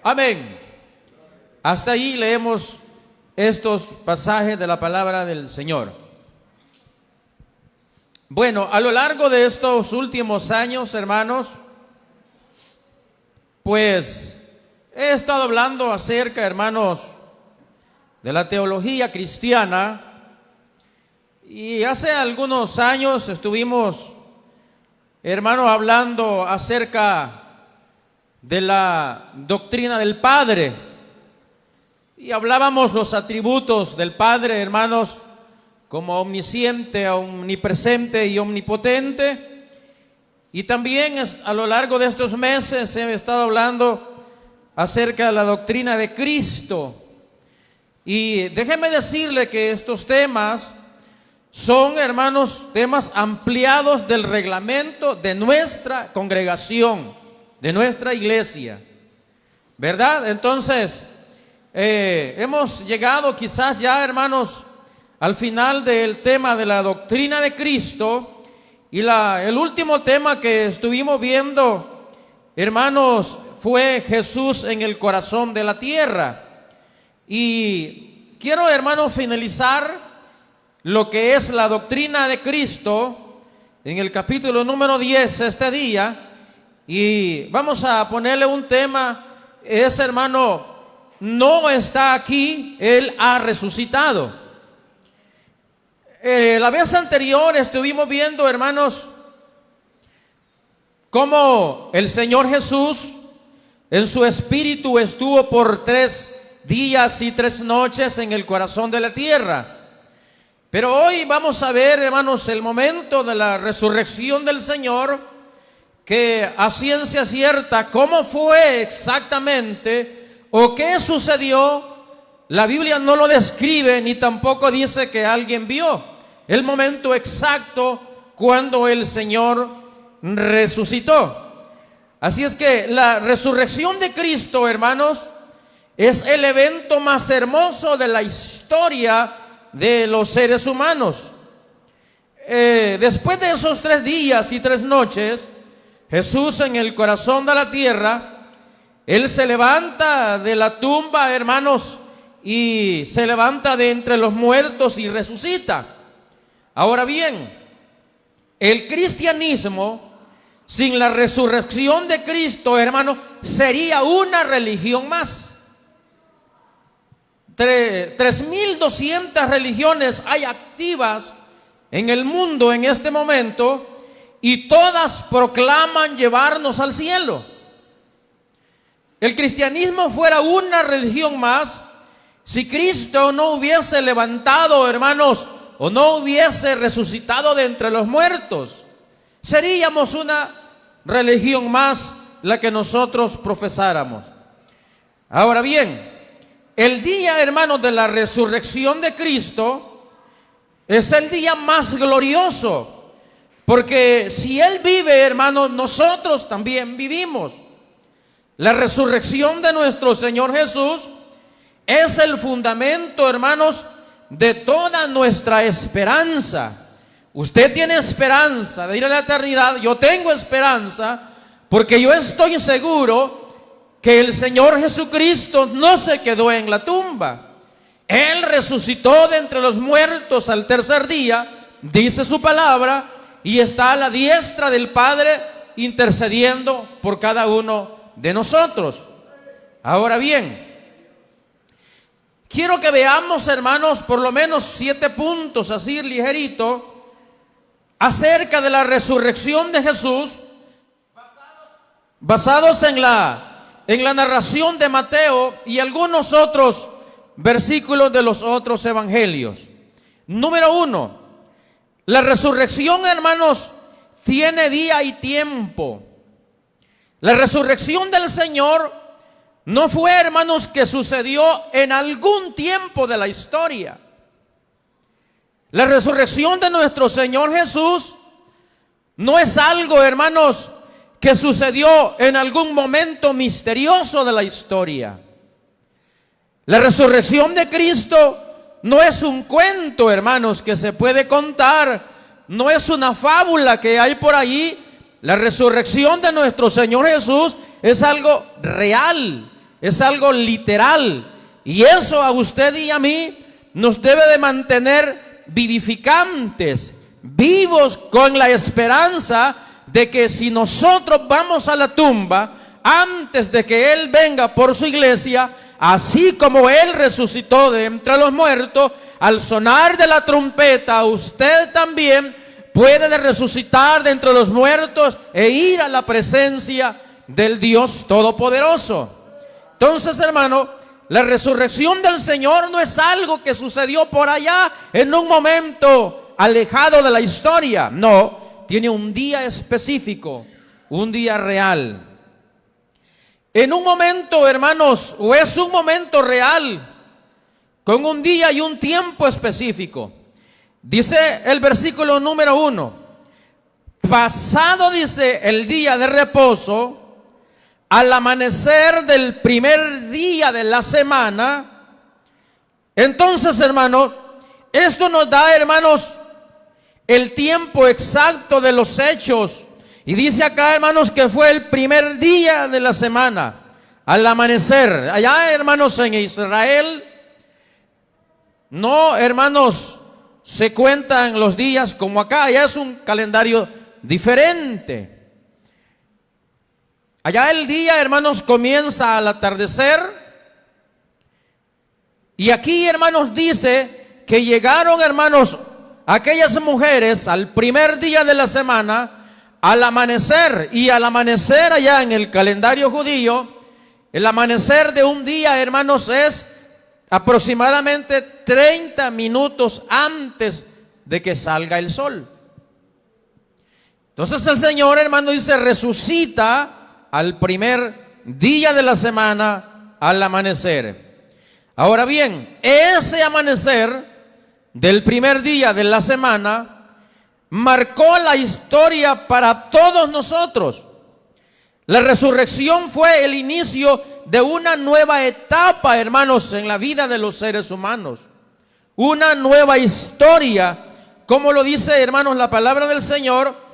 Amén. Hasta ahí leemos estos pasajes de la palabra del Señor. Bueno, a lo largo de estos últimos años, hermanos, pues he estado hablando acerca, hermanos, de la teología cristiana. Y hace algunos años estuvimos, hermanos, hablando acerca de la doctrina del Padre. Y hablábamos los atributos del Padre, hermanos, como omnisciente, omnipresente y omnipotente. Y también a lo largo de estos meses he estado hablando acerca de la doctrina de Cristo. Y déjeme decirle que estos temas son, hermanos, temas ampliados del reglamento de nuestra congregación, de nuestra iglesia, ¿verdad? Entonces, hemos llegado quizás ya, hermanos, al final del tema de la doctrina de Cristo. Y el último tema que estuvimos viendo, hermanos, fue Jesús en el corazón de la tierra. Y quiero, hermanos, finalizar lo que es la doctrina de Cristo en el capítulo número 10 este día. Y vamos a ponerle un tema, hermano, no está aquí, Él ha resucitado. La vez anterior estuvimos viendo, hermanos, cómo el Señor Jesús en su espíritu estuvo por 3 días y 3 noches en el corazón de la tierra. Pero hoy vamos a ver, hermanos, el momento de la resurrección del Señor, que a ciencia cierta, cómo fue exactamente o qué sucedió, la Biblia no lo describe ni tampoco dice que alguien vio el momento exacto cuando el Señor resucitó. Así es que la resurrección de Cristo, hermanos, es el evento más hermoso de la historia de los seres humanos. Después de esos 3 días y 3 noches, Jesús en el corazón de la tierra, Él se levanta de la tumba, hermanos, y se levanta de entre los muertos y resucita. Ahora bien, el cristianismo sin la resurrección de Cristo, hermanos, sería una religión más. 3.200 religiones hay activas en el mundo en este momento, y todas proclaman llevarnos al cielo. El cristianismo fuera una religión más si Cristo no hubiese levantado, hermanos, o no hubiese resucitado de entre los muertos. Seríamos una religión más la que nosotros profesáramos. Ahora bien, el día, hermanos, de la resurrección de Cristo es el día más glorioso, porque si Él vive, hermanos, nosotros también vivimos. La resurrección de nuestro Señor Jesús es el fundamento, hermanos, de toda nuestra esperanza. Usted tiene esperanza de ir a la eternidad, yo tengo esperanza, porque yo estoy seguro que el Señor Jesucristo no se quedó en la tumba. Él resucitó de entre los muertos al 3er día, dice su palabra, y está a la diestra del Padre intercediendo por cada uno de nosotros. Ahora bien, quiero que veamos, hermanos, por lo menos 7 puntos así ligerito acerca de la resurrección de Jesús, basados en la narración de Mateo y algunos otros versículos de los otros evangelios. Número 1, la resurrección, hermanos, tiene día y tiempo. La resurrección del Señor no fue, hermanos, que sucedió en algún tiempo de la historia. La resurrección de nuestro Señor Jesús no es algo, hermanos, que sucedió en algún momento misterioso de la historia. La resurrección de Cristo no es un cuento, hermanos, que se puede contar, no es una fábula que hay por ahí. La resurrección de nuestro Señor Jesús es algo real, es algo literal. Y eso a usted y a mí nos debe de mantener vivificantes, vivos con la esperanza de que si nosotros vamos a la tumba antes de que Él venga por su iglesia, así como Él resucitó de entre los muertos, al sonar de la trompeta, usted también puede resucitar de entre los muertos e ir a la presencia del Dios Todopoderoso. Entonces, hermano, la resurrección del Señor no es algo que sucedió por allá en un momento alejado de la historia. No, tiene un día específico, un día real. En un momento, hermanos, o es un momento real, con un día y un tiempo específico. Dice el versículo número 1, pasado, dice, el día de reposo, al amanecer del primer día de la semana. Entonces, hermanos, esto nos da, hermanos, el tiempo exacto de los hechos. Y dice acá, hermanos, que fue el primer día de la semana, al amanecer. Allá, hermanos, en Israel, no, hermanos, se cuentan los días como acá. Allá es un calendario diferente. Allá el día, hermanos, comienza al atardecer. Y aquí, hermanos, dice que llegaron, hermanos, aquellas mujeres al primer día de la semana, al amanecer. Y al amanecer allá en el calendario judío, el amanecer de un día, hermanos, es aproximadamente 30 minutos antes de que salga el sol. Entonces el Señor, hermano, dice, resucita al primer día de la semana al amanecer. Ahora bien, ese amanecer del primer día de la semana marcó la historia para todos nosotros. La resurrección fue el inicio de una nueva etapa, hermanos, en la vida de los seres humanos. Una nueva historia, como lo dice, hermanos, la palabra del Señor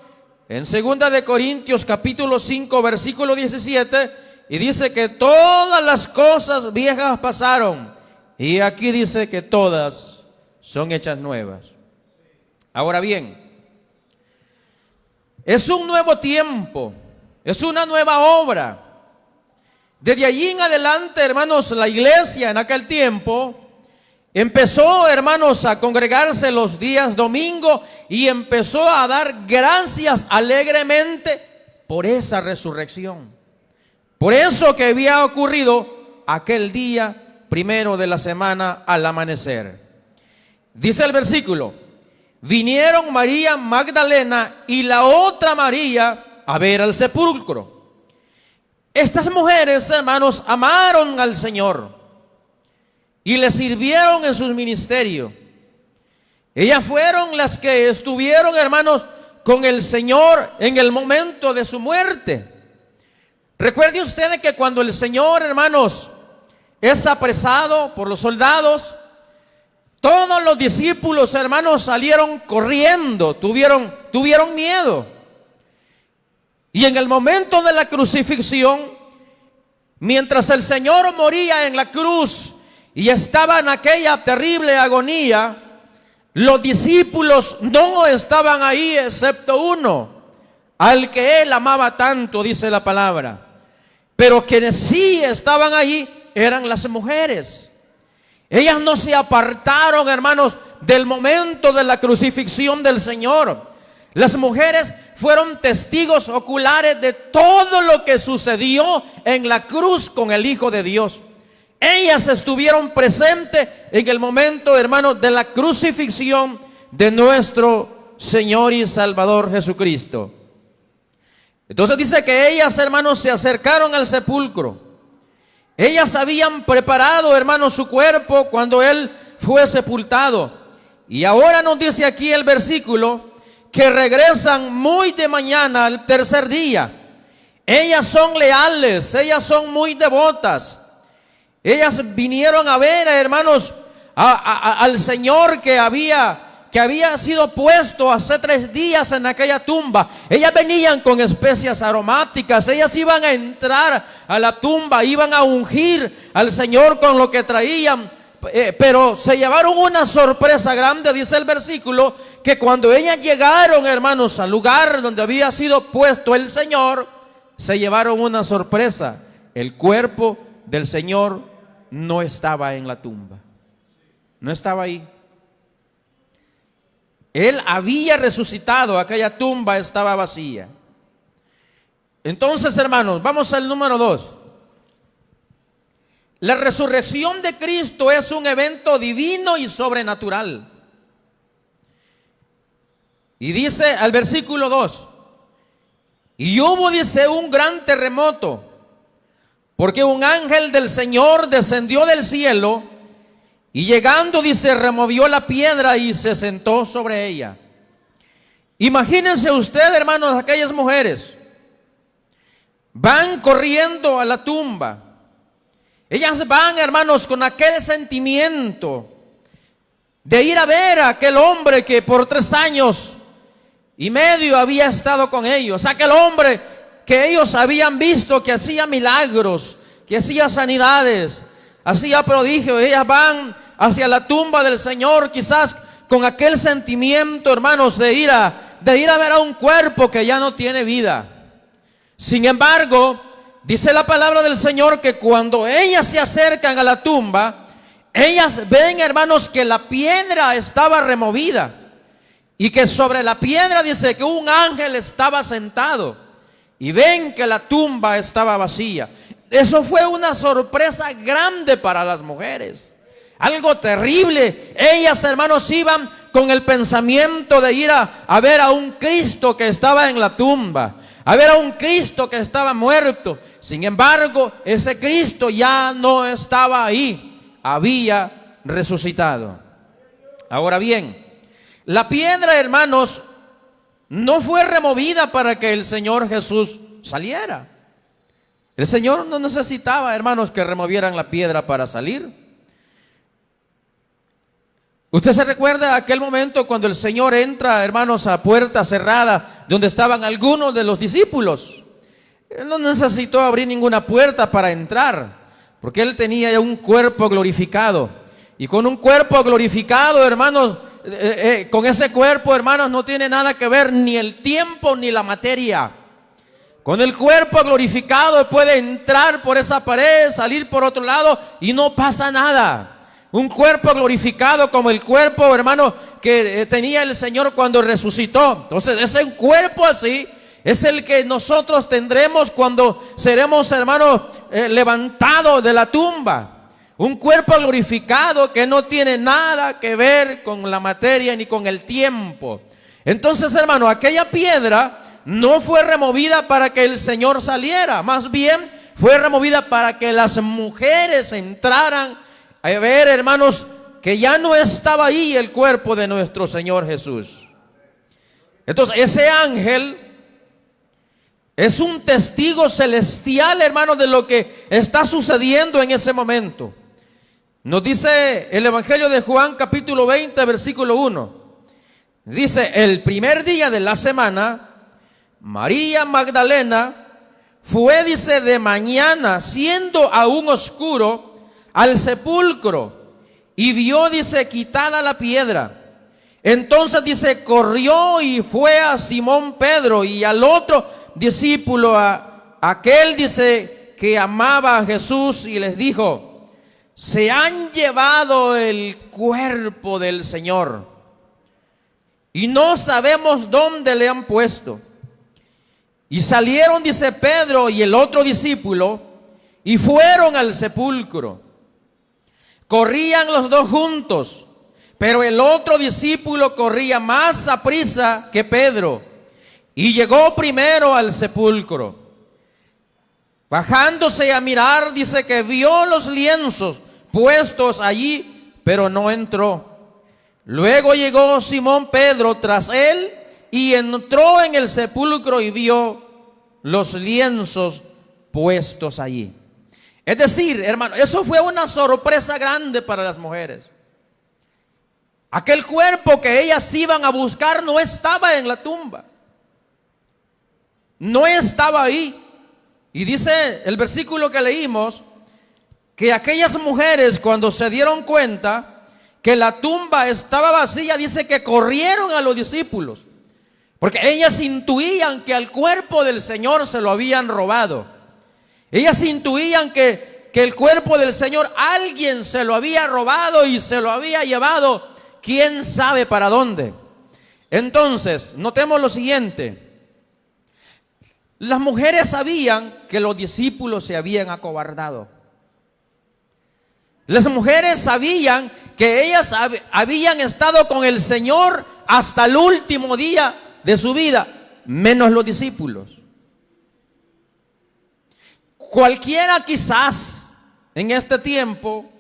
en 2 de Corintios capítulo 5 versículo 17, y dice que todas las cosas viejas pasaron, y aquí dice que todas son hechas nuevas. Ahora bien, es un nuevo tiempo, es una nueva obra. Desde allí en adelante, hermanos, la iglesia en aquel tiempo empezó, hermanos, a congregarse los días domingo y empezó a dar gracias alegremente por esa resurrección. Por eso que había ocurrido aquel día primero de la semana al amanecer. Dice el versículo, vinieron María Magdalena y la otra María a ver al sepulcro. Estas mujeres, hermanos, amaron al Señor y le sirvieron en sus ministerios. Ellas fueron las que estuvieron, hermanos, con el Señor en el momento de su muerte. Recuerde usted que cuando el Señor, hermanos, es apresado por los soldados, todos los discípulos, hermanos, salieron corriendo, tuvieron miedo. Y en el momento de la crucifixión, mientras el Señor moría en la cruz y estaba en aquella terrible agonía, los discípulos no estaban ahí excepto uno, al que Él amaba tanto, dice la palabra. Pero quienes sí estaban ahí eran las mujeres. Ellas no se apartaron, hermanos, del momento de la crucifixión del Señor. Las mujeres fueron testigos oculares de todo lo que sucedió en la cruz con el Hijo de Dios. Ellas estuvieron presentes en el momento, hermanos, de la crucifixión de nuestro Señor y Salvador Jesucristo. Entonces dice que ellas, hermanos, se acercaron al sepulcro. Ellas habían preparado, hermanos, su cuerpo cuando Él fue sepultado. Y ahora nos dice aquí el versículo que regresan muy de mañana al tercer día. Ellas son leales, ellas son muy devotas. Ellas vinieron a ver, hermanos, al Señor que había que había sido puesto hace 3 días en aquella tumba. Ellas venían con especias aromáticas. Ellas iban a entrar a la tumba, iban a ungir al Señor con lo que traían. Pero se llevaron una sorpresa grande, dice el versículo, que cuando ellas llegaron, hermanos, al lugar donde había sido puesto el Señor, se llevaron una sorpresa. El cuerpo del Señor no estaba en la tumba. No estaba ahí. Él había resucitado, aquella tumba estaba vacía. Entonces, hermanos, vamos al número 2. La resurrección de Cristo es un evento divino y sobrenatural. Y dice al versículo 2, y hubo, dice, un gran terremoto, porque un ángel del Señor descendió del cielo y llegando, dice, removió la piedra y se sentó sobre ella. Imagínense usted, hermanos, aquellas mujeres van corriendo a la tumba. Ellas van, hermanos, con aquel sentimiento de ir a ver a aquel hombre que por 3 años y medio había estado con ellos. Aquel hombre que ellos habían visto que hacía milagros, que hacía sanidades, hacía prodigios. Ellas van hacia la tumba del Señor, quizás con aquel sentimiento, hermanos, de ir a ver a un cuerpo que ya no tiene vida. Sin embargo, dice la palabra del Señor que cuando ellas se acercan a la tumba, ellas ven, hermanos, que la piedra estaba removida y que sobre la piedra dice que un ángel estaba sentado, y ven que la tumba estaba vacía. Eso fue una sorpresa grande para las mujeres, algo terrible. Ellas, hermanos, iban con el pensamiento de ir a ver a un Cristo que estaba en la tumba, a ver a un Cristo que estaba muerto. Sin embargo, ese Cristo ya no estaba ahí, había resucitado. Ahora bien, la piedra, hermanos, no fue removida para que el Señor Jesús saliera. El Señor no necesitaba, hermanos, que removieran la piedra para salir. Usted se recuerda de aquel momento cuando el Señor entra, hermanos, a puerta cerrada, donde estaban algunos de los discípulos. Él no necesitó abrir ninguna puerta para entrar, porque Él tenía ya un cuerpo glorificado. Y con un cuerpo glorificado, hermanos, con ese cuerpo, hermanos, no tiene nada que ver ni el tiempo ni la materia. Con el cuerpo glorificado puede entrar por esa pared, salir por otro lado y no pasa nada. Un cuerpo glorificado como el cuerpo, hermano, que tenía el Señor cuando resucitó. Entonces ese cuerpo así es el que nosotros tendremos cuando seremos, hermanos, levantados de la tumba. Un cuerpo glorificado que no tiene nada que ver con la materia ni con el tiempo. Entonces, hermano, aquella piedra no fue removida para que el Señor saliera, más bien fue removida para que las mujeres entraran a ver, hermanos, que ya no estaba ahí el cuerpo de nuestro Señor Jesús. Entonces, ese ángel es un testigo celestial, hermanos, de lo que está sucediendo en ese momento. Nos dice el Evangelio de Juan, capítulo 20, versículo 1. Dice, el primer día de la semana, María Magdalena fue, dice, de mañana, siendo aún oscuro, al sepulcro, y vio, dice, quitada la piedra. Entonces, dice, corrió y fue a Simón Pedro y al otro discípulo, a aquel, dice, que amaba a Jesús, y les dijo, se han llevado el cuerpo del Señor y no sabemos dónde le han puesto. Y salieron, dice, Pedro y el otro discípulo y fueron al sepulcro. Corrían los dos juntos, pero el otro discípulo corría más aprisa que Pedro y llegó primero al sepulcro. Bajándose a mirar, dice que vio los lienzos puestos allí, pero no entró. Luego llegó Simón Pedro tras él y entró en el sepulcro y vio los lienzos puestos allí. Es decir, hermano, eso fue una sorpresa grande para las mujeres. Aquel cuerpo que ellas iban a buscar no estaba en la tumba. No estaba ahí. Y dice el versículo que leímos, que aquellas mujeres, cuando se dieron cuenta que la tumba estaba vacía, dice que corrieron a los discípulos, porque ellas intuían que al cuerpo del Señor se lo habían robado. Ellas intuían que el cuerpo del Señor alguien se lo había robado y se lo había llevado, quién sabe para dónde. Entonces, notemos lo siguiente. Las mujeres sabían que los discípulos se habían acobardado. Las mujeres sabían que ellas habían estado con el Señor hasta el último día de su vida, menos los discípulos. Cualquiera quizás en este tiempo,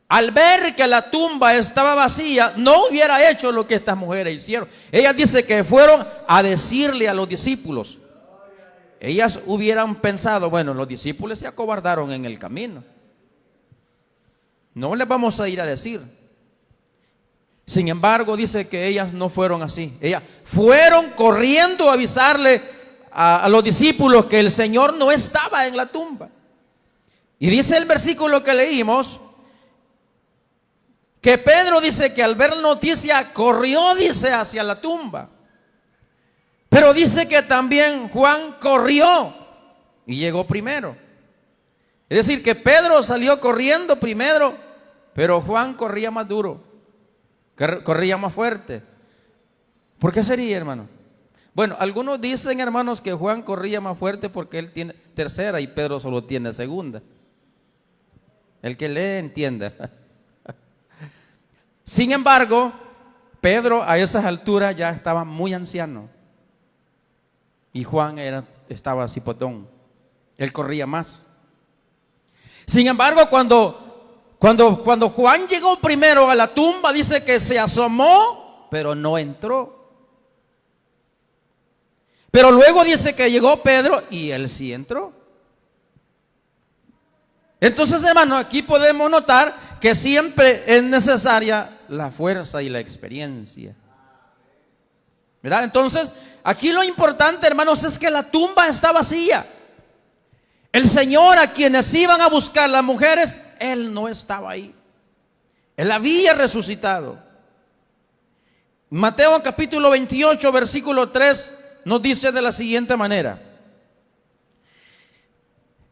al ver que la tumba estaba vacía, no hubiera hecho lo que estas mujeres hicieron. Ellas dicen que fueron a decirle a los discípulos. Ellas hubieran pensado, bueno, los discípulos se acobardaron en el camino, no les vamos a ir a decir. Sin embargo, dice que ellas no fueron así. Ellas fueron corriendo a avisarle a los discípulos que el Señor no estaba en la tumba. Y dice el versículo que leímos, que Pedro dice que al ver la noticia corrió, dice, hacia la tumba. Pero dice que también Juan corrió y llegó primero. Es decir, que Pedro salió corriendo primero, pero Juan corría más duro, corría más fuerte. ¿Por qué sería, hermano? Bueno, algunos dicen, hermanos, que Juan corría más fuerte porque él tiene tercera y Pedro solo tiene segunda. El que lee entienda. Sin embargo, Pedro a esas alturas ya estaba muy anciano y Juan estaba cipotón. Él corría más. Sin embargo, cuando Juan llegó primero a la tumba, dice que se asomó, pero no entró. Pero luego dice que llegó Pedro y él sí entró. Entonces, hermano, aquí podemos notar que siempre es necesaria la fuerza y la experiencia, ¿verdad? Entonces, aquí lo importante, hermanos, es que la tumba está vacía. El Señor, a quienes iban a buscar las mujeres, Él no estaba ahí. Él había resucitado. Mateo capítulo 28, versículo 3 nos dice de la siguiente manera.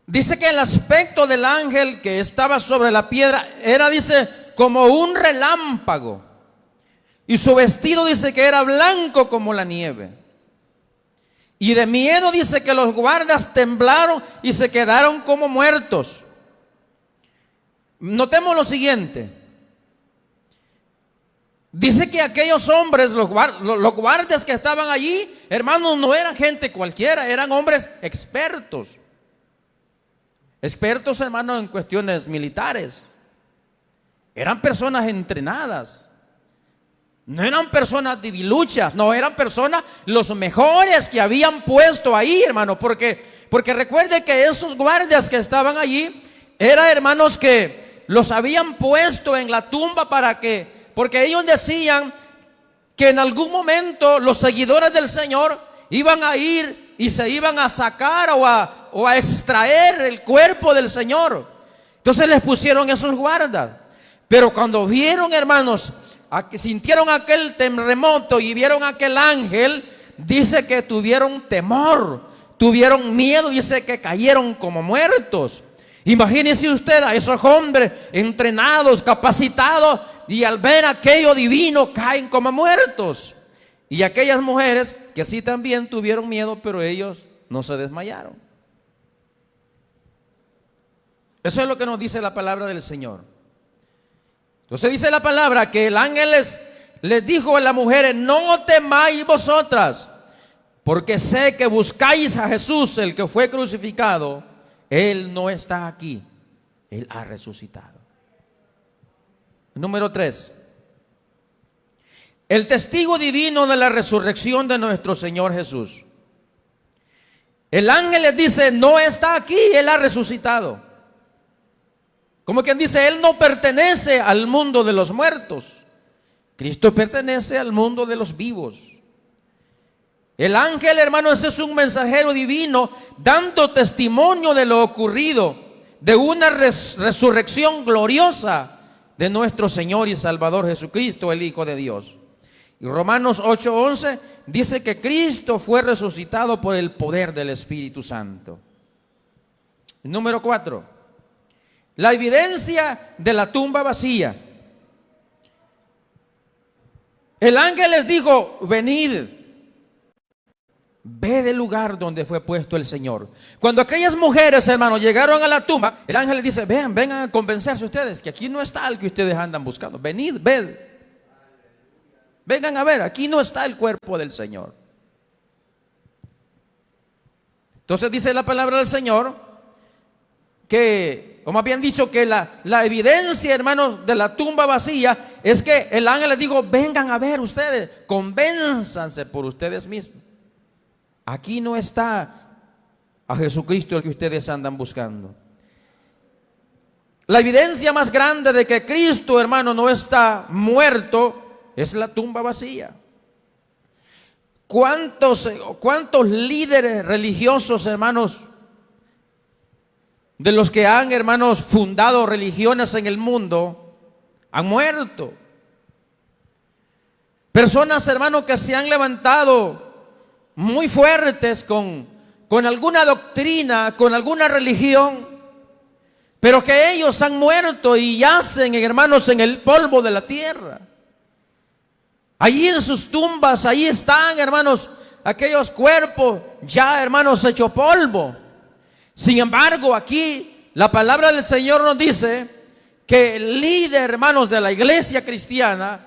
Dice que el aspecto del ángel que estaba sobre la piedra era, dice, como un relámpago. Y su vestido, dice, que era blanco como la nieve. Y de miedo, dice, que los guardas temblaron y se quedaron como muertos. Notemos lo siguiente. Dice que aquellos hombres, los guardias que estaban allí, hermanos, no eran gente cualquiera, eran hombres expertos. Expertos, hermanos, en cuestiones militares. Eran personas entrenadas. No eran personas debiluchas, no, eran personas los mejores que habían puesto ahí, hermano, porque recuerde que esos guardias que estaban allí eran, hermanos, que los habían puesto en la tumba porque ellos decían que en algún momento los seguidores del Señor iban a ir y se iban a sacar o a extraer el cuerpo del Señor. Entonces les pusieron esos guardas. Pero cuando vieron, hermanos, sintieron aquel terremoto y vieron aquel ángel, dice que tuvieron temor, tuvieron miedo, dice que cayeron como muertos. Imagínese usted a esos hombres entrenados, capacitados, y al ver aquello divino caen como muertos. Y aquellas mujeres que sí también tuvieron miedo, pero ellos no se desmayaron. Eso es lo que nos dice la palabra del Señor. Entonces dice la palabra que el ángel les dijo a las mujeres: no temáis vosotras, porque sé que buscáis a Jesús, el que fue crucificado. Él no está aquí, Él ha resucitado. Número 3. El testigo divino de la resurrección de nuestro Señor Jesús. El ángel les dice: no está aquí, Él ha resucitado. Como quien dice, Él no pertenece al mundo de los muertos. Cristo pertenece al mundo de los vivos. El ángel, hermanos, es un mensajero divino dando testimonio de lo ocurrido, de una resurrección gloriosa de nuestro Señor y Salvador Jesucristo, el Hijo de Dios. Y Romanos 8:11 dice que Cristo fue resucitado por el poder del Espíritu Santo. Número 4, la evidencia de la tumba vacía. El ángel les dijo: venid, ve del lugar donde fue puesto el Señor. Cuando aquellas mujeres, hermanos, llegaron a la tumba, el ángel les dice: vengan a convencerse ustedes que aquí no está el que ustedes andan buscando. Venid, ved. Vengan a ver, aquí no está el cuerpo del Señor. Entonces dice la palabra del Señor que, o más bien dicho, que la evidencia, hermanos, de la tumba vacía es que el ángel les dijo: vengan a ver ustedes, convénzanse por ustedes mismos. Aquí no está a Jesucristo el que ustedes andan buscando. La evidencia más grande de que Cristo, hermano, no está muerto es la tumba vacía. ¿Cuántos líderes religiosos, hermanos, de los que han, hermanos, fundado religiones en el mundo, han muerto? Personas, hermanos, que se han levantado muy fuertes con alguna doctrina, con alguna religión, pero que ellos han muerto y yacen, hermanos, en el polvo de la tierra. Allí en sus tumbas, ahí están, hermanos, aquellos cuerpos ya, hermanos, hecho polvo. Sin embargo, aquí la palabra del Señor nos dice que el líder, hermanos, de la iglesia cristiana,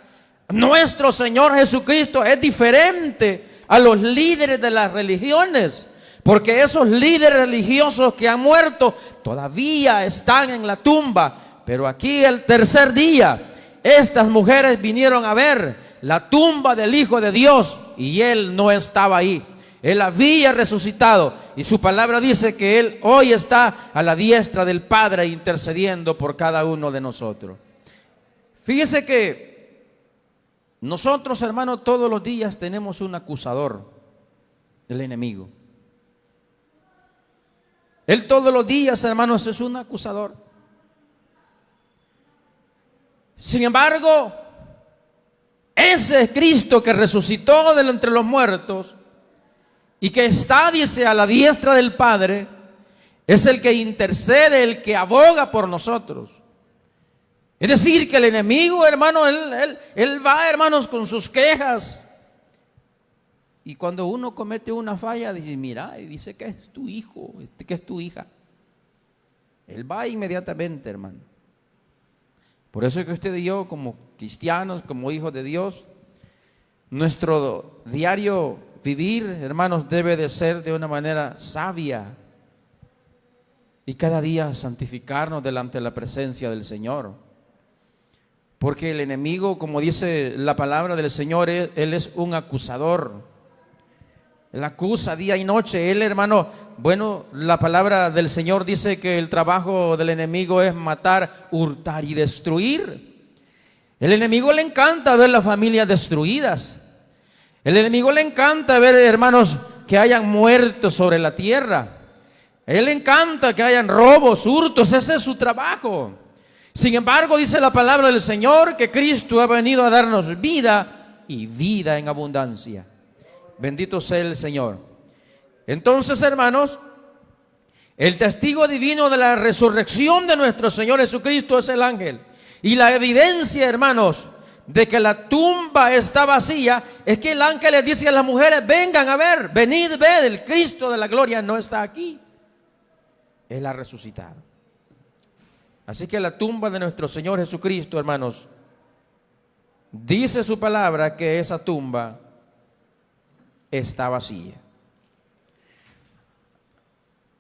nuestro Señor Jesucristo, es diferente a los líderes de las religiones, porque esos líderes religiosos que han muerto todavía están en la tumba. Pero aquí el tercer día, estas mujeres vinieron a ver la tumba del Hijo de Dios y Él no estaba ahí. Él había resucitado y su palabra dice que Él hoy está a la diestra del Padre intercediendo por cada uno de nosotros. Fíjese que nosotros, hermanos, todos los días tenemos un acusador, el enemigo. Él todos los días, hermanos, es un acusador. Sin embargo, ese Cristo que resucitó de entre los muertos y que está, dice, a la diestra del Padre, es el que intercede, el que aboga por nosotros. Es decir, que el enemigo, hermano, él va, hermanos, con sus quejas. Y cuando uno comete una falla, dice: mira, y dice que es tu hijo, que es tu hija. Él va inmediatamente, hermano. Por eso es que usted y yo, como cristianos, como hijos de Dios, nuestro diario vivir, hermanos, debe de ser de una manera sabia. Y cada día santificarnos delante de la presencia del Señor. Porque el enemigo, como dice la palabra del Señor, él es un acusador. Él acusa día y noche. Él, hermano, bueno, la palabra del Señor dice que el trabajo del enemigo es matar, hurtar y destruir. El enemigo le encanta ver las familias destruidas. El enemigo le encanta ver, hermanos, que hayan muertos sobre la tierra. A él le encanta que hayan robos, hurtos. Ese es su trabajo. Sin embargo, dice la palabra del Señor que Cristo ha venido a darnos vida y vida en abundancia. Bendito sea el Señor. Entonces, hermanos, el testigo divino de la resurrección de nuestro Señor Jesucristo es el ángel. Y la evidencia, hermanos, de que la tumba está vacía es que el ángel les dice a las mujeres: vengan a ver, venid, ved, el Cristo de la gloria no está aquí. Él ha resucitado. Así que la tumba de nuestro Señor Jesucristo, hermanos, dice su palabra que esa tumba está vacía.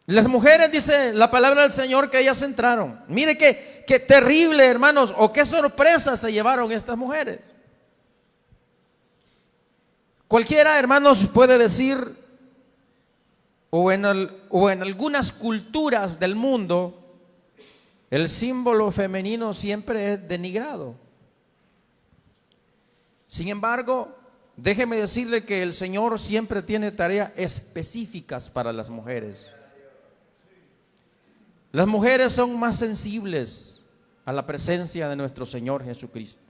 Las mujeres, dice la palabra del Señor, que ellas entraron. Mire qué terrible, hermanos, o qué sorpresa se llevaron estas mujeres. Cualquiera, hermanos, puede decir, o en algunas culturas del mundo, el símbolo femenino siempre es denigrado. Sin embargo, déjeme decirle que el Señor siempre tiene tareas específicas para las mujeres. Las mujeres son más sensibles a la presencia de nuestro Señor Jesucristo.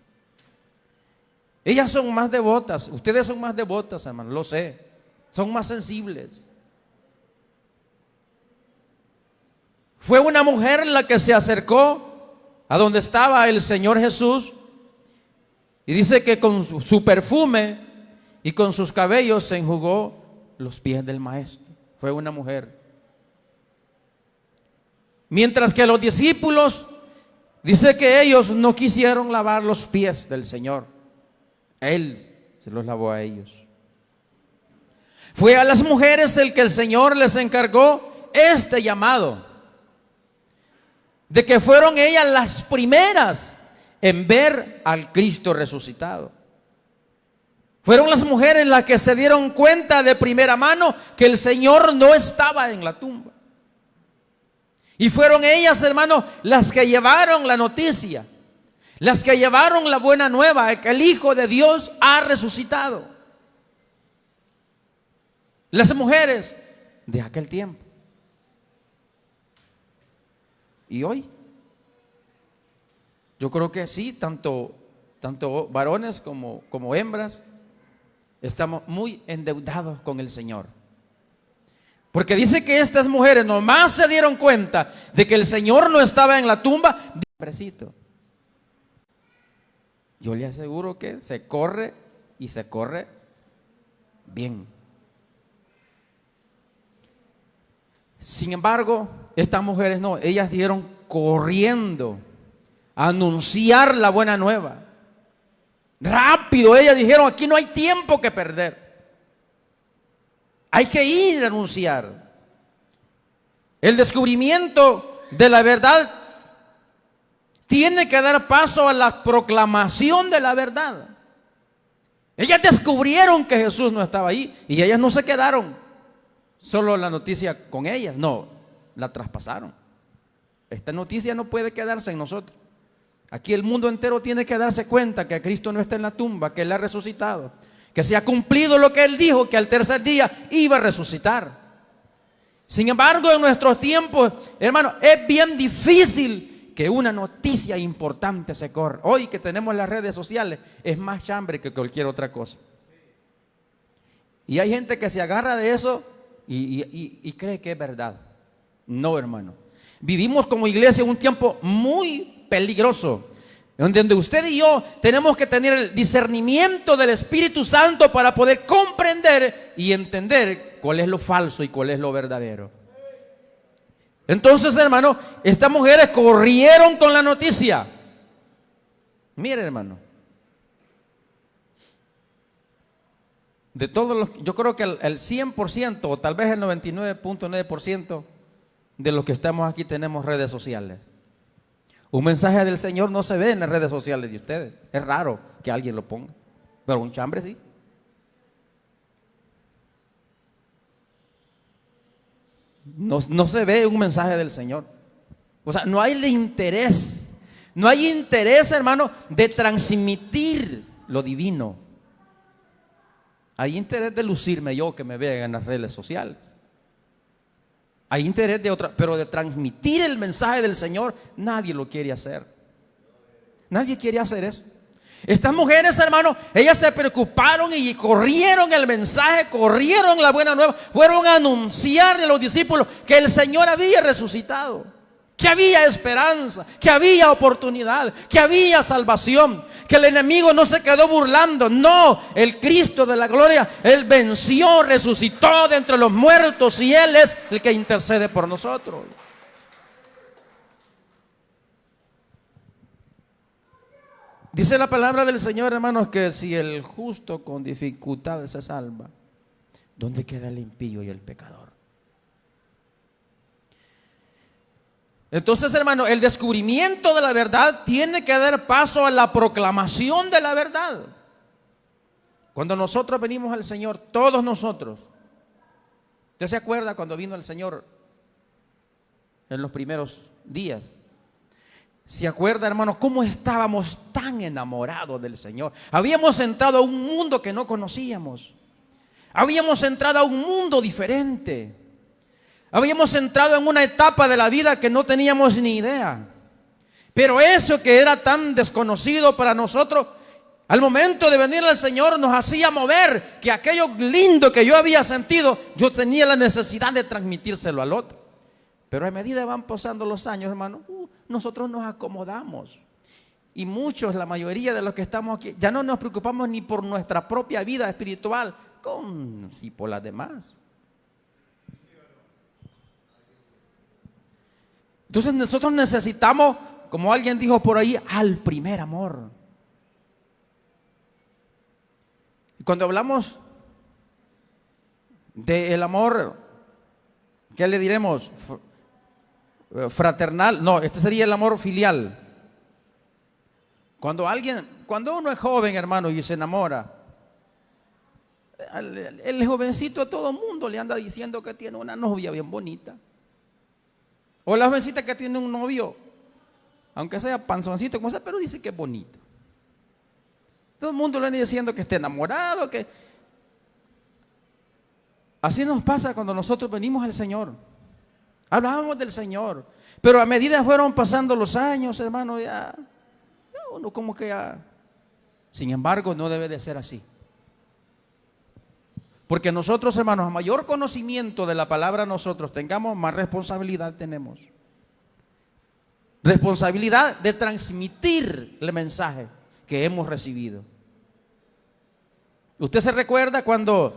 Ellas son más devotas, ustedes son más devotas, hermano, lo sé, son más sensibles. Fue una mujer la que se acercó a donde estaba el Señor Jesús y dice que con su perfume y con sus cabellos se enjugó los pies del Maestro. Fue una mujer. Mientras que los discípulos, dice que ellos no quisieron lavar los pies del Señor. Él se los lavó a ellos. Fue a las mujeres el que el Señor les encargó este llamado, de que fueron ellas las primeras en ver al Cristo resucitado. Fueron las mujeres las que se dieron cuenta de primera mano que el Señor no estaba en la tumba. Y fueron ellas, hermanos, las que llevaron la noticia, las que llevaron la buena nueva de que el Hijo de Dios ha resucitado. Las mujeres de aquel tiempo. Y hoy, yo creo que sí, tanto varones como hembras, estamos muy endeudados con el Señor. Porque dice que estas mujeres nomás se dieron cuenta de que el Señor no estaba en la tumba. Yo le aseguro que se corre y se corre bien. Sin embargo, estas mujeres no, ellas dieron corriendo a anunciar la buena nueva. Rápido, ellas dijeron, aquí no hay tiempo que perder. Hay que ir a anunciar. El descubrimiento de la verdad tiene que dar paso a la proclamación de la verdad. Ellas descubrieron que Jesús no estaba ahí y ellas no se quedaron solo la noticia con ellas, no, la traspasaron. Esta noticia no puede quedarse en nosotros. Aquí el mundo entero tiene que darse cuenta que Cristo no está en la tumba, que Él ha resucitado, que se ha cumplido lo que Él dijo, que al tercer día iba a resucitar. Sin embargo, en nuestros tiempos, hermano, es bien difícil que una noticia importante se corra. Hoy que tenemos las redes sociales, es más chambre que cualquier otra cosa. Y hay gente que se agarra de eso y cree que es verdad. No, hermano. Vivimos como iglesia un tiempo muy peligroso, donde usted y yo tenemos que tener el discernimiento del Espíritu Santo para poder comprender y entender cuál es lo falso y cuál es lo verdadero. Entonces, hermano, estas mujeres corrieron con la noticia. Mire, hermano, de todos los, yo creo que el 100% o tal vez el 99.9% de los que estamos aquí tenemos redes sociales. Un mensaje del Señor no se ve en las redes sociales de ustedes. Es raro que alguien lo ponga, pero un chambre sí. No se ve un mensaje del Señor. O sea, no hay el interés. No hay interés, hermano, de transmitir lo divino. Hay interés de lucirme yo, que me vean en las redes sociales. Hay interés de otra, pero de transmitir el mensaje del Señor, nadie lo quiere hacer. Nadie quiere hacer eso. Estas mujeres, hermano, ellas se preocuparon y corrieron el mensaje, corrieron la buena nueva, fueron a anunciarle a los discípulos que el Señor había resucitado, que había esperanza, que había oportunidad, que había salvación, que el enemigo no se quedó burlando. No, el Cristo de la gloria, Él venció, resucitó de entre los muertos y Él es el que intercede por nosotros. Dice la palabra del Señor, hermanos, que si el justo con dificultad se salva, ¿dónde queda el impío y el pecador? Entonces, hermano, el descubrimiento de la verdad tiene que dar paso a la proclamación de la verdad. Cuando nosotros venimos al Señor, todos nosotros, ¿usted se acuerda cuando vino el Señor en los primeros días? ¿Se acuerda, hermano, cómo estábamos tan enamorados del Señor? Habíamos entrado a un mundo que no conocíamos. Habíamos entrado a un mundo diferente. Habíamos entrado en una etapa de la vida que no teníamos ni idea. Pero eso que era tan desconocido para nosotros, al momento de venir al Señor nos hacía mover que aquello lindo que yo había sentido, yo tenía la necesidad de transmitírselo al otro. Pero a medida que van pasando los años, hermano, nosotros nos acomodamos. Y muchos, la mayoría de los que estamos aquí, ya no nos preocupamos ni por nuestra propia vida espiritual, sí por las demás. Entonces nosotros necesitamos, como alguien dijo por ahí, al primer amor. Y cuando hablamos del amor, ¿qué le diremos? Fraternal, no, este sería el amor filial. Cuando uno es joven, hermano, y se enamora, el jovencito a todo mundo le anda diciendo que tiene una novia bien bonita. O la jovencita que tiene un novio, aunque sea panzoncito, como sea, pero dice que es bonito. Todo el mundo le anda diciendo que esté enamorado, que... Así nos pasa cuando nosotros venimos al Señor. Hablábamos del Señor, pero a medida que fueron pasando los años, hermano, ya uno como que ya... Sin embargo, no debe de ser así. Porque nosotros, hermanos, a mayor conocimiento de la palabra nosotros tengamos, más responsabilidad tenemos. Responsabilidad de transmitir el mensaje que hemos recibido. Usted se recuerda cuando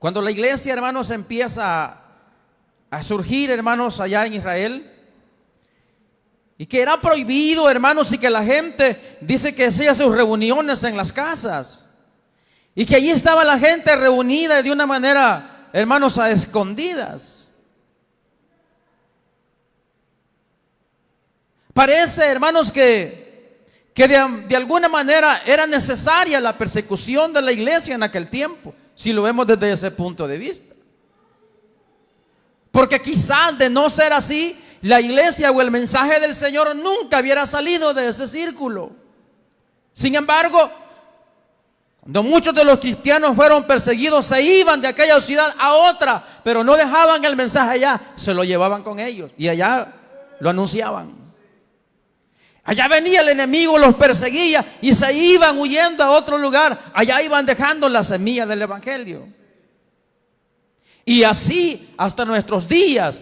la iglesia, hermanos, empieza a surgir, hermanos, allá en Israel, y que era prohibido, hermanos, y que la gente dice que hacía sus reuniones en las casas, y que allí estaba la gente reunida de una manera, hermanos, a escondidas. Parece, hermanos, que de alguna manera era necesaria la persecución de la iglesia en aquel tiempo, si lo vemos desde ese punto de vista. Porque quizás de no ser así, la iglesia o el mensaje del Señor nunca hubiera salido de ese círculo. Sin embargo, cuando muchos de los cristianos fueron perseguidos, se iban de aquella ciudad a otra, pero no dejaban el mensaje allá, se lo llevaban con ellos y allá lo anunciaban. Allá venía el enemigo, los perseguía y se iban huyendo a otro lugar. Allá iban dejando la semilla del evangelio. Y así hasta nuestros días,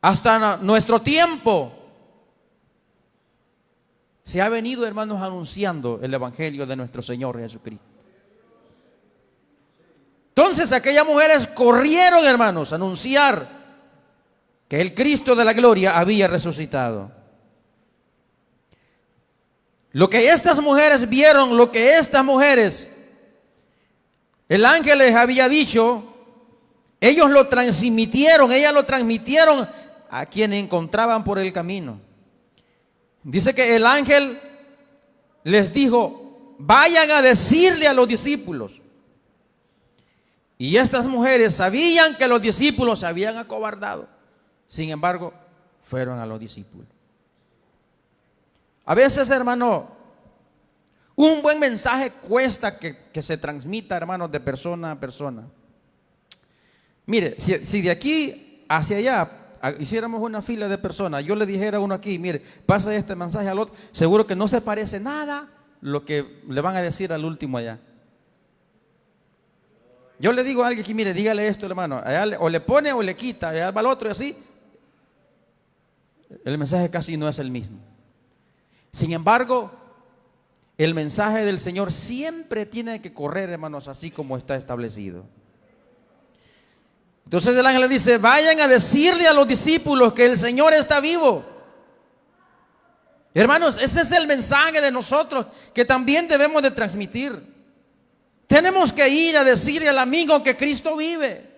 hasta nuestro tiempo, se ha venido, hermanos, anunciando el evangelio de nuestro Señor Jesucristo. Entonces aquellas mujeres corrieron, hermanos, a anunciar que el Cristo de la gloria había resucitado. Lo que estas mujeres vieron, lo que estas mujeres, el ángel les había dicho, ellos lo transmitieron, ellas lo transmitieron a quienes encontraban por el camino. Dice que el ángel les dijo, vayan a decirle a los discípulos. Y estas mujeres sabían que los discípulos se habían acobardado. Sin embargo, fueron a los discípulos. A veces, hermano, un buen mensaje cuesta que se transmita, hermanos, de persona a persona. Mire, si de aquí hacia allá hiciéramos una fila de personas, yo le dijera a uno aquí, mire, pasa este mensaje al otro, seguro que no se parece nada lo que le van a decir al último allá. Yo le digo a alguien que, mire, dígale esto, hermano, allá o le pone o le quita, allá va al otro y así, el mensaje casi no es el mismo. Sin embargo, el mensaje del Señor siempre tiene que correr, hermanos, así como está establecido. Entonces el ángel le dice, vayan a decirle a los discípulos que el Señor está vivo. Hermanos, ese es el mensaje de nosotros que también debemos de transmitir. Tenemos que ir a decirle al amigo que Cristo vive.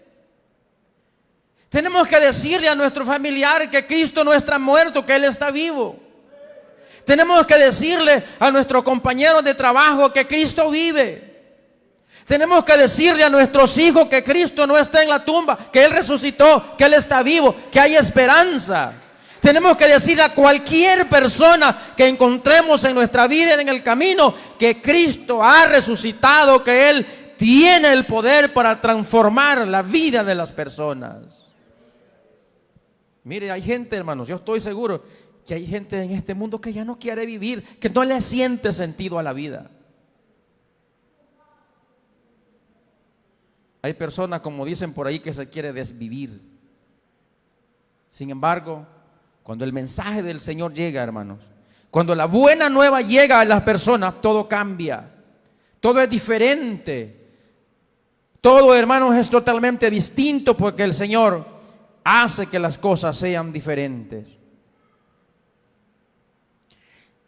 Tenemos que decirle a nuestro familiar que Cristo no está muerto, que Él está vivo. Tenemos que decirle a nuestros compañeros de trabajo que Cristo vive. Tenemos que decirle a nuestros hijos que Cristo no está en la tumba, que Él resucitó, que Él está vivo, que hay esperanza. Tenemos que decir a cualquier persona que encontremos en nuestra vida, en el camino, que Cristo ha resucitado, que Él tiene el poder para transformar la vida de las personas. Mire, hay gente, hermanos, yo estoy seguro que hay gente en este mundo que ya no quiere vivir, que no le siente sentido a la vida. Hay personas, como dicen por ahí, que se quiere desvivir. Sin embargo, cuando el mensaje del Señor llega, hermanos, cuando la buena nueva llega a las personas, todo cambia, todo es diferente, todo, hermanos, es totalmente distinto, porque el Señor hace que las cosas sean diferentes.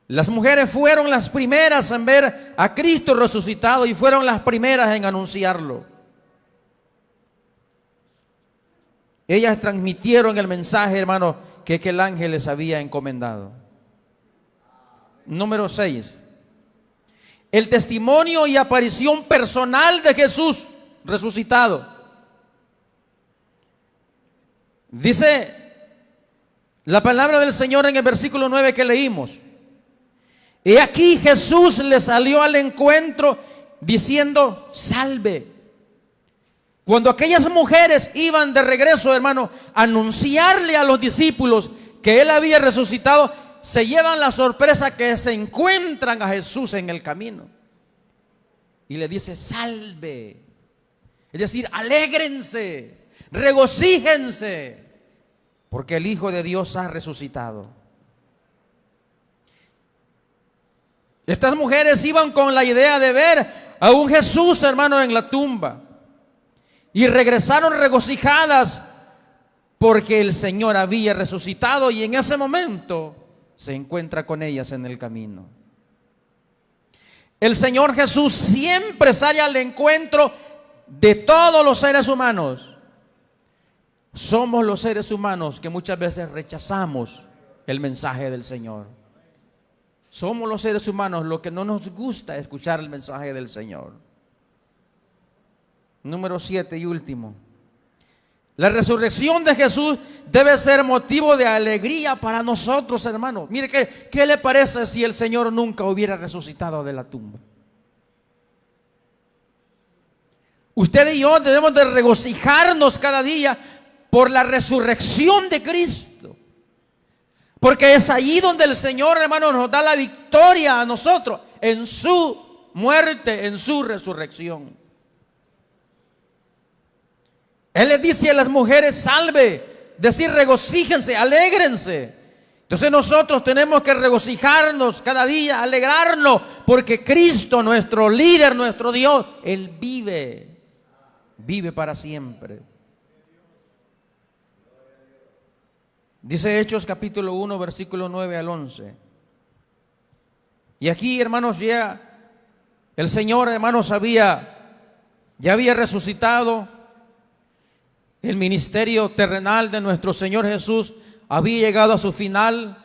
Las mujeres fueron las primeras en ver a Cristo resucitado y fueron las primeras en anunciarlo. Ellas transmitieron el mensaje, hermano, que el ángel les había encomendado. Número 6. El testimonio y aparición personal de Jesús resucitado. Dice la palabra del Señor en el versículo 9 que leímos: he aquí Jesús le salió al encuentro diciendo: salve. Cuando aquellas mujeres iban de regreso, hermano, a anunciarle a los discípulos que Él había resucitado, se llevan la sorpresa que se encuentran a Jesús en el camino. Y le dice: salve. Es decir, alégrense, regocíjense, porque el Hijo de Dios ha resucitado. Estas mujeres iban con la idea de ver a un Jesús, hermano, en la tumba. Y regresaron regocijadas porque el Señor había resucitado, y en ese momento se encuentra con ellas en el camino. El Señor Jesús siempre sale al encuentro de todos los seres humanos. Somos los seres humanos que muchas veces rechazamos el mensaje del Señor. Somos los seres humanos los que no nos gusta escuchar el mensaje del Señor. Número 7 y último. La resurrección de Jesús debe ser motivo de alegría para nosotros, hermanos. Mire, ¿qué le parece si el Señor nunca hubiera resucitado de la tumba? Usted y yo debemos de regocijarnos cada día por la resurrección de Cristo. Porque es allí donde el Señor, hermano, nos da la victoria a nosotros, en su muerte, en su resurrección. Él les dice a las mujeres: salve, decir regocíjense, alégrense. Entonces nosotros tenemos que regocijarnos cada día, alegrarnos, porque Cristo, nuestro líder, nuestro Dios, Él vive para siempre. Dice Hechos capítulo 1, versículo 9 al 11. Y aquí, hermanos, ya el Señor, hermanos, ya había resucitado. El ministerio terrenal de nuestro Señor Jesús había llegado a su final.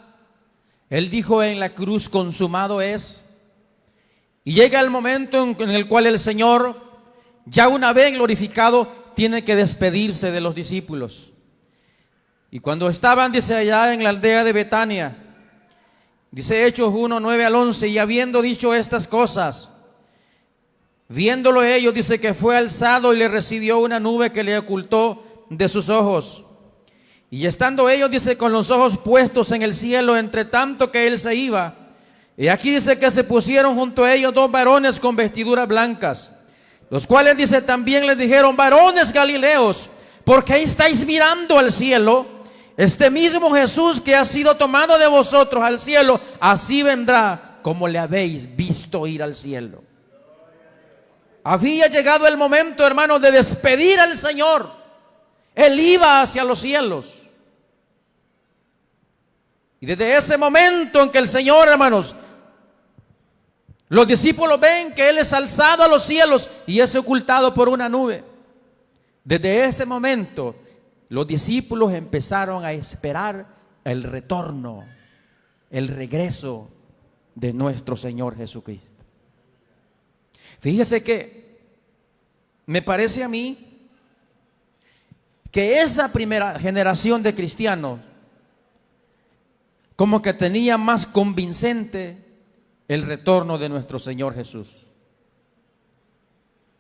Él dijo en la cruz: consumado es. Y llega el momento en el cual el Señor, ya una vez glorificado, tiene que despedirse de los discípulos. Y cuando estaban, dice, allá en la aldea de Betania, dice Hechos 1, 9 al 11, y habiendo dicho estas cosas, viéndolo ellos, dice que fue alzado y le recibió una nube que le ocultó de sus ojos. Y estando ellos, dice, con los ojos puestos en el cielo, entre tanto que él se iba, y aquí dice que se pusieron junto a ellos dos varones con vestiduras blancas, los cuales, dice, también les dijeron: varones galileos, ¿por qué estáis mirando al cielo? Este mismo Jesús que ha sido tomado de vosotros al cielo, así vendrá como le habéis visto ir al cielo. Había llegado el momento, hermanos, de despedir al Señor. Él iba hacia los cielos. Y desde ese momento en que el Señor, hermanos, los discípulos ven que Él es alzado a los cielos y es ocultado por una nube, desde ese momento los discípulos empezaron a esperar el retorno, el regreso de nuestro Señor Jesucristo. Fíjese que me parece a mí que esa primera generación de cristianos como que tenía más convincente el retorno de nuestro Señor Jesús.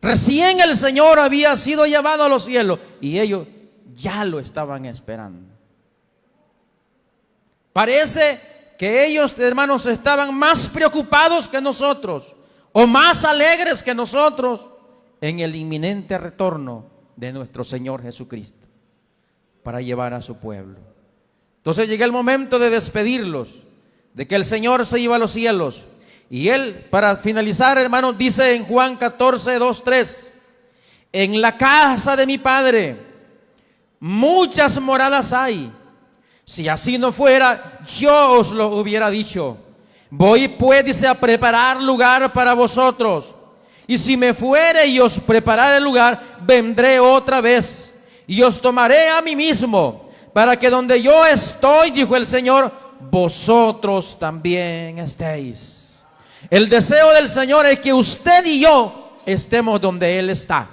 Recién el Señor había sido llevado a los cielos y ellos ya lo estaban esperando. Parece que ellos, hermanos, estaban más preocupados que nosotros o más alegres que nosotros en el inminente retorno de nuestro Señor Jesucristo para llevar a su pueblo. Entonces llega el momento de despedirlos, de que el Señor se iba a los cielos. Y Él, para finalizar, hermanos, dice en Juan 14, 2, 3: en la casa de mi Padre muchas moradas hay. Si así no fuera, yo os lo hubiera dicho. Voy pues, dice, a preparar lugar para vosotros. Y si me fuere y os preparare el lugar, vendré otra vez y os tomaré a mí mismo, para que donde yo estoy, dijo el Señor, vosotros también estéis. El deseo del Señor es que usted y yo estemos donde Él está.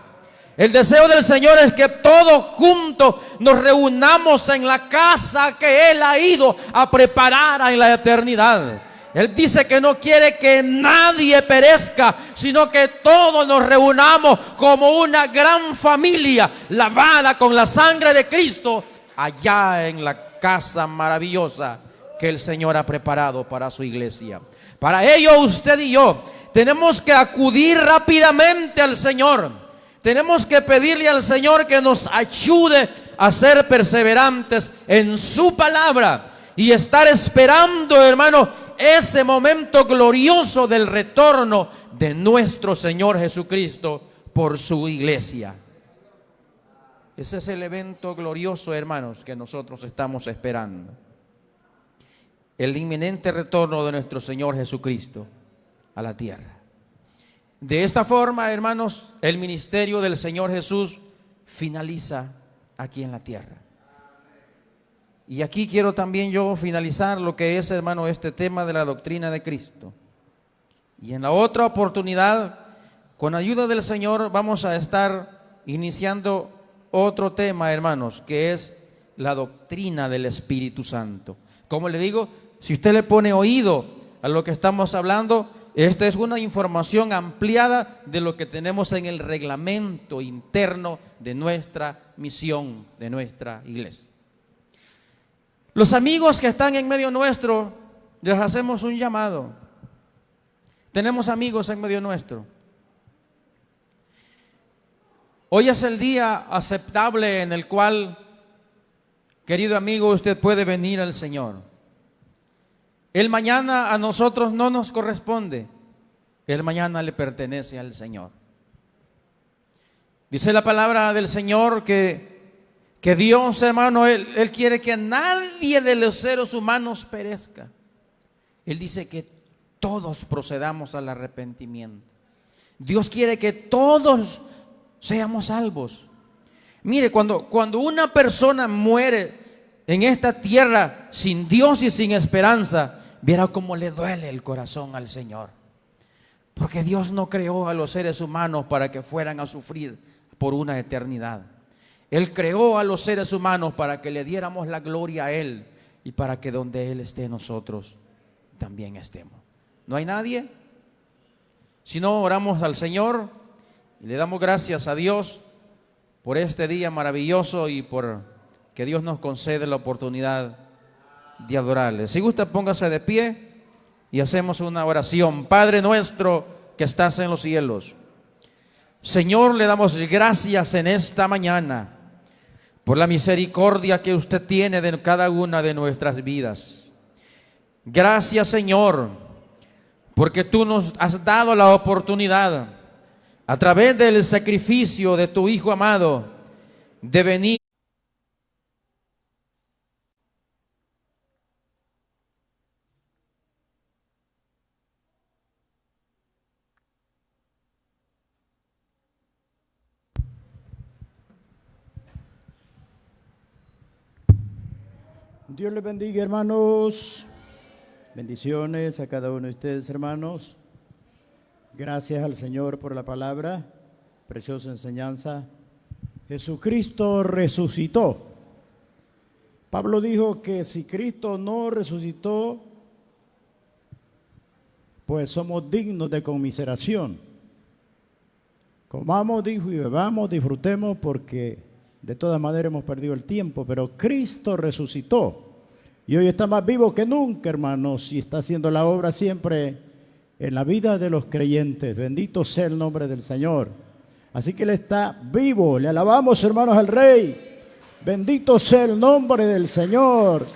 El deseo del Señor es que todos juntos nos reunamos en la casa que Él ha ido a preparar en la eternidad. Él dice que no quiere que nadie perezca, sino que todos nos reunamos como una gran familia lavada con la sangre de Cristo allá en la casa maravillosa que el Señor ha preparado para su iglesia. Para ello usted y yo tenemos que acudir rápidamente al Señor. Tenemos que pedirle al Señor que nos ayude a ser perseverantes en su palabra y estar esperando, hermano, ese momento glorioso del retorno de nuestro Señor Jesucristo por su iglesia. Ese es el evento glorioso, hermanos, que nosotros estamos esperando. El inminente retorno de nuestro Señor Jesucristo a la tierra. De esta forma, hermanos, el ministerio del Señor Jesús finaliza aquí en la tierra. Y aquí quiero también yo finalizar lo que es, hermano, este tema de la doctrina de Cristo. Y en la otra oportunidad, con ayuda del Señor, vamos a estar iniciando otro tema, hermanos, que es la doctrina del Espíritu Santo. Como le digo, si usted le pone oído a lo que estamos hablando, esta es una información ampliada de lo que tenemos en el reglamento interno de nuestra misión, de nuestra iglesia. Los amigos que están en medio nuestro, les hacemos un llamado. Tenemos amigos en medio nuestro. Hoy es el día aceptable en el cual, querido amigo, usted puede venir al Señor. El mañana a nosotros no nos corresponde. El mañana le pertenece al Señor. Dice la palabra del Señor que Dios, hermano, Él quiere que nadie de los seres humanos perezca. Él dice que todos procedamos al arrepentimiento. Dios quiere que todos seamos salvos. Mire, cuando una persona muere en esta tierra sin Dios y sin esperanza, viera cómo le duele el corazón al Señor. Porque Dios no creó a los seres humanos para que fueran a sufrir por una eternidad. Él creó a los seres humanos para que le diéramos la gloria a Él y para que donde Él esté nosotros también estemos. ¿No hay nadie? Si no, oramos al Señor y le damos gracias a Dios por este día maravilloso y por que Dios nos concede la oportunidad de adorarle. Si gusta, póngase de pie y hacemos una oración. Padre nuestro que estás en los cielos, Señor, le damos gracias en esta mañana por la misericordia que usted tiene de cada una de nuestras vidas. Gracias, Señor, porque tú nos has dado la oportunidad a través del sacrificio de tu Hijo amado de venir. Dios les bendiga, hermanos. Bendiciones a cada uno de ustedes, hermanos. Gracias al Señor por la palabra, preciosa enseñanza. Jesucristo resucitó. Pablo dijo que si Cristo no resucitó, pues somos dignos de conmiseración. Comamos, dijo, y bebamos, disfrutemos, porque de todas maneras hemos perdido el tiempo, pero Cristo resucitó. Y hoy está más vivo que nunca, hermanos, y está haciendo la obra siempre en la vida de los creyentes. Bendito sea el nombre del Señor. Así que Él está vivo. Le alabamos, hermanos, al Rey. Bendito sea el nombre del Señor.